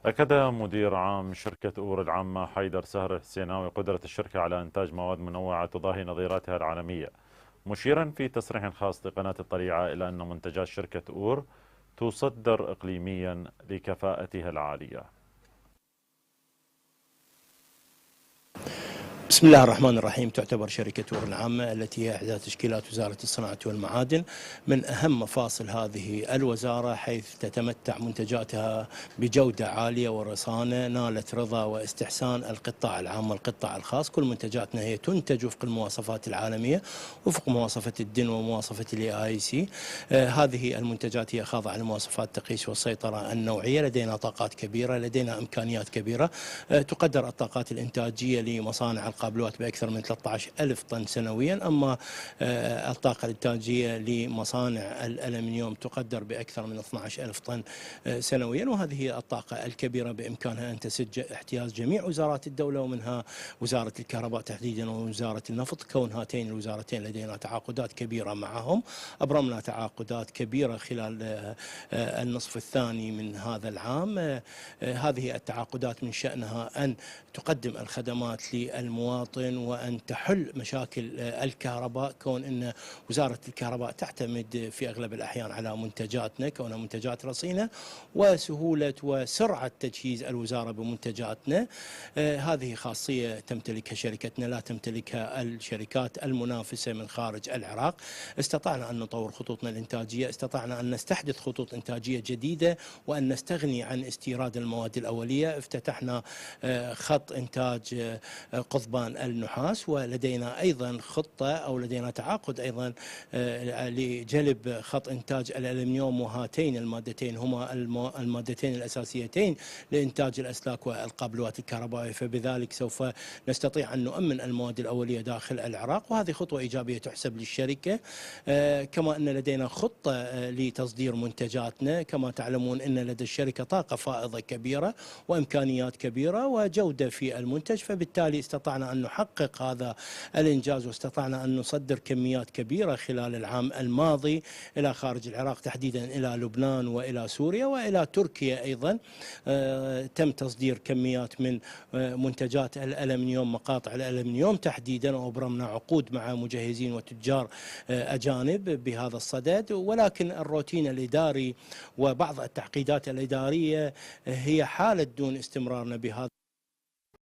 أكد مدير عام شركة أور العامة حيدر سهر الحسيناوي قدرة الشركة على إنتاج مواد منوعة تضاهي نظيراتها العالمية، مشيرا في تصريح خاص لقناة الطليعة إلى أن منتجات شركة أور تصدر إقليميا لكفاءتها العالية. بسم الله الرحمن الرحيم. تعتبر شركة أور العامة التي هي إحدى تشكيلات وزارة الصناعة والمعادن من أهم مفاصل هذه الوزارة، حيث تتمتع منتجاتها بجودة عالية ورصانة نالت رضا واستحسان القطاع العام والقطاع الخاص. كل منتجاتنا هي تنتج وفق المواصفات العالمية، وفق مواصفة الدن ومواصفة الAIC. هذه المنتجات هي خاضعة لمواصفات التقييس والسيطرة النوعية. لدينا طاقات كبيرة، لدينا إمكانيات كبيرة. تقدر الطاقات الإنتاجية لمصانع القابلوات بأكثر من 13 ألف طن سنويا، أما الطاقة الإنتاجية لمصانع الألمنيوم تقدر بأكثر من 12 ألف طن سنويا. وهذه هي الطاقة الكبيرة بإمكانها أن تسد احتياج جميع وزارات الدولة، ومنها وزارة الكهرباء تحديدا ووزارة النفط. كون هاتين الوزارتين لدينا تعاقدات كبيرة معهم، أبرمنا تعاقدات كبيرة خلال النصف الثاني من هذا العام. هذه التعاقدات من شأنها أن تقدم الخدمات للمواطن وأن تحل مشاكل الكهرباء، كون أن وزارة الكهرباء تعتمد في أغلب الأحيان على منتجاتنا كونها منتجات رصينة، وسهولة وسرعة تجهيز الوزارة بمنتجاتنا. هذه خاصية تمتلكها شركتنا لا تمتلكها الشركات المنافسة من خارج العراق. استطعنا أن نطور خطوطنا الإنتاجية، استطعنا أن نستحدث خطوط إنتاجية جديدة وأن نستغني عن استيراد المواد الأولية. افتتحنا خط إنتاج قضبان النحاس، ولدينا أيضا خطة أو لدينا تعاقد أيضا لجلب خط إنتاج الألمنيوم، وهاتين المادتين هما المادتين الأساسيتين لإنتاج الأسلاك والقابلوات الكهربائية، فبذلك سوف نستطيع أن نؤمن المواد الأولية داخل العراق، وهذه خطوة إيجابية تحسب للشركة. كما أن لدينا خطة لتصدير منتجاتنا. كما تعلمون أن لدى الشركة طاقة فائضة كبيرة وإمكانيات كبيرة وجودة في المنتج، فبالتالي استطعنا أن نحقق هذا الإنجاز، واستطعنا أن نصدر كميات كبيرة خلال العام الماضي إلى خارج العراق، تحديدا إلى لبنان وإلى سوريا وإلى تركيا أيضا. تم تصدير كميات من منتجات الألمنيوم، مقاطع الألمنيوم تحديدا، وأبرمنا عقود مع مجهزين وتجار أجانب بهذا الصدد. ولكن الروتين الإداري وبعض التعقيدات الإدارية هي حالة دون استمرارنا بهذا